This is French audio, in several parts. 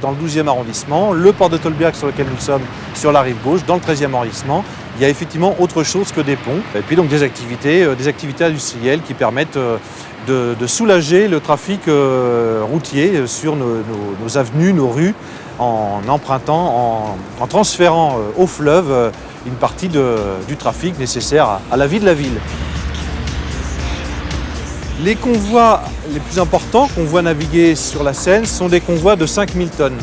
Dans le 12e arrondissement, le port de Tolbiac sur lequel nous sommes, sur la rive gauche, dans le 13e arrondissement, il y a effectivement autre chose que des ponts. Et puis donc des activités industrielles qui permettent de soulager le trafic routier sur nos avenues, nos rues, en empruntant, en transférant au fleuve une partie du trafic nécessaire à la vie de la ville. Les convois les plus importants qu'on voit naviguer sur la Seine sont des convois de 5000 tonnes.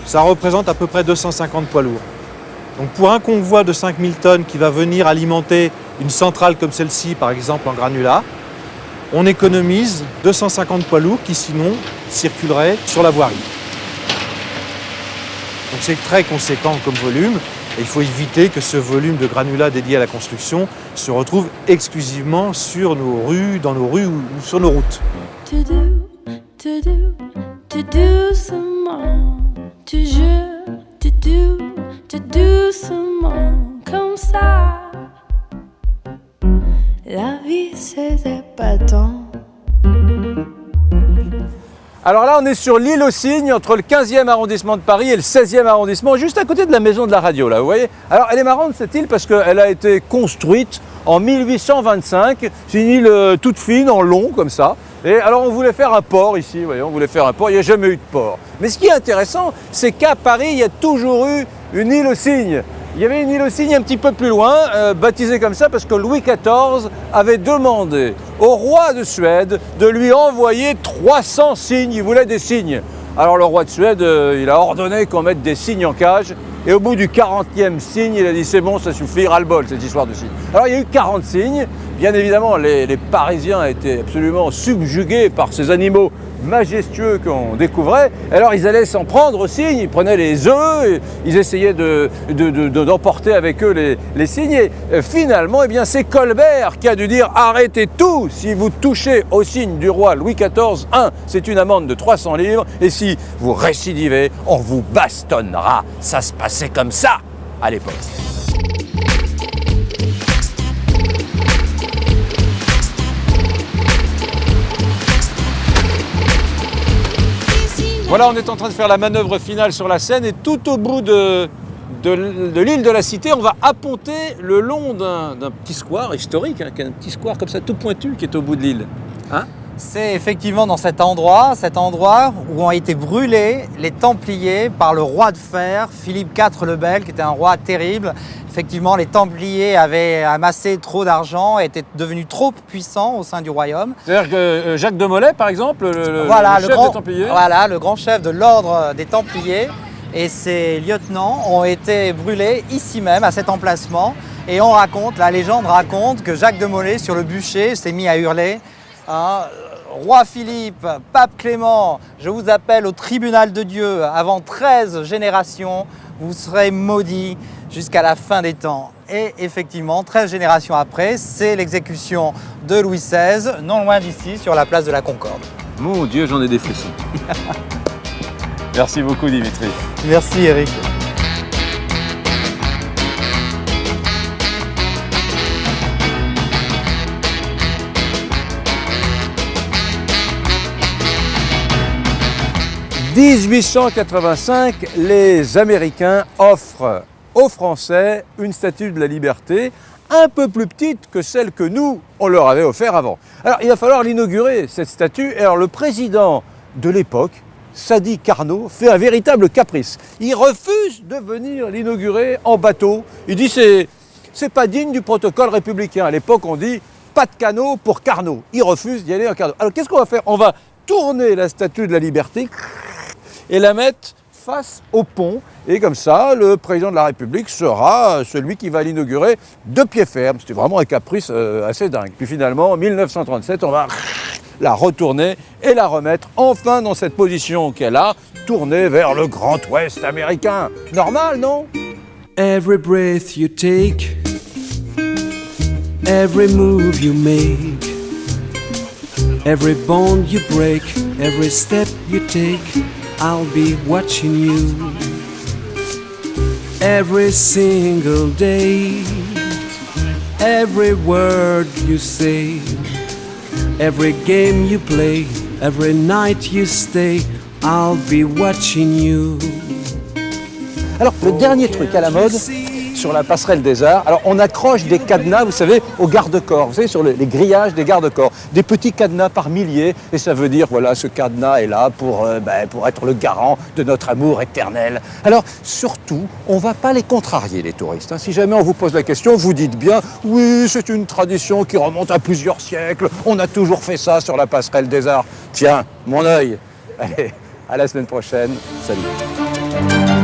Ça représente à peu près 250 poids lourds. Donc pour un convoi de 5000 tonnes qui va venir alimenter une centrale comme celle-ci, par exemple en granulat, on économise 250 poids lourds qui sinon circuleraient sur la voirie. Donc c'est très conséquent comme volume. Et il faut éviter que ce volume de granulats dédié à la construction se retrouve exclusivement sur nos rues, dans nos rues ou sur nos routes. Doucement, toujours, doucement, comme ça. La vie c'est épatant. Alors là, on est sur l'île aux Cygnes, entre le 15e arrondissement de Paris et le 16e arrondissement, juste à côté de la maison de la radio, là, vous voyez. Alors, elle est marrante, cette île, parce qu'elle a été construite en 1825. C'est une île toute fine, en long, comme ça. Et alors, on voulait faire un port ici, vous voyez, on voulait faire un port, il n'y a jamais eu de port. Mais ce qui est intéressant, c'est qu'à Paris, il y a toujours eu une île aux Cygnes. Il y avait une île aux Cygnes un petit peu plus loin, baptisée comme ça parce que Louis XIV avait demandé au roi de Suède de lui envoyer 300 cygnes. Il voulait des cygnes. Alors le roi de Suède, il a ordonné qu'on mette des cygnes en cage. Et au bout du 40e cygne, il a dit c'est bon, ça suffit, ras-le-bol cette histoire de cygnes. Alors il y a eu 40 cygnes. Bien évidemment, les Parisiens étaient absolument subjugués par ces animaux majestueux qu'on découvrait. Alors ils allaient s'en prendre aux cygnes, ils prenaient les œufs, et ils essayaient d'emporter avec eux les cygnes. Et finalement, eh bien, c'est Colbert qui a dû dire arrêtez tout, si vous touchez aux cygnes du roi Louis XIV, c'est une amende de 300 livres, et si vous récidivez, on vous bastonnera. Ça se passait comme ça à l'époque. Voilà, on est en train de faire la manœuvre finale sur la Seine et tout au bout de l'île de la Cité, on va apponter le long d'un petit square historique, un petit square comme ça tout pointu qui est au bout de l'île. Hein ? C'est effectivement dans cet endroit où ont été brûlés les Templiers par le roi de fer, Philippe IV le Bel, qui était un roi terrible. Effectivement, les Templiers avaient amassé trop d'argent et étaient devenus trop puissants au sein du royaume. C'est-à-dire que Jacques de Molay, par exemple, le chef des Templiers. Voilà, le grand chef de l'ordre des Templiers et ses lieutenants ont été brûlés ici même, à cet emplacement. Et on raconte, la légende raconte que Jacques de Molay, sur le bûcher, s'est mis à hurler Roi Philippe, Pape Clément, je vous appelle au tribunal de Dieu. Avant 13 générations, vous serez maudits jusqu'à la fin des temps. Et effectivement, 13 générations après, c'est l'exécution de Louis XVI, non loin d'ici, sur la place de la Concorde. Mon Dieu, j'en ai des frissons. Merci beaucoup, Dimitri. Merci, Eric. En 1885, les Américains offrent aux Français une statue de la liberté un peu plus petite que celle que nous, on leur avait offert avant. Alors, il va falloir l'inaugurer, cette statue. Et alors, le président de l'époque, Sadi Carnot, fait un véritable caprice. Il refuse de venir l'inaugurer en bateau. Il dit c'est pas digne du protocole républicain. À l'époque, on dit pas de canot pour Carnot. Il refuse d'y aller en canot. Alors, qu'est-ce qu'on va faire? On va tourner la statue de la liberté et la mettre face au pont. Et comme ça, le président de la République sera celui qui va l'inaugurer de pied ferme. C'était vraiment un caprice assez dingue. Puis finalement, en 1937, on va la retourner et la remettre enfin dans cette position qu'elle a, tournée vers le Grand Ouest américain. Normal, non? Every breath you take, every move you make, every bond you break, every step you take, I'll be watching you every single day, every word you say, every game you play, every night you stay, I'll be watching you. Alors, le dernier truc à la mode, sur la passerelle des Arts, alors on accroche des cadenas, vous savez, aux garde-corps, vous savez, sur les grillages des garde-corps, des petits cadenas par milliers, et ça veut dire, voilà, ce cadenas est là pour être le garant de notre amour éternel. Alors, surtout, on ne va pas les contrarier, les touristes, hein. Si jamais on vous pose la question, vous dites bien, oui, c'est une tradition qui remonte à plusieurs siècles, on a toujours fait ça sur la passerelle des Arts. Tiens, mon œil. Allez, à la semaine prochaine, salut.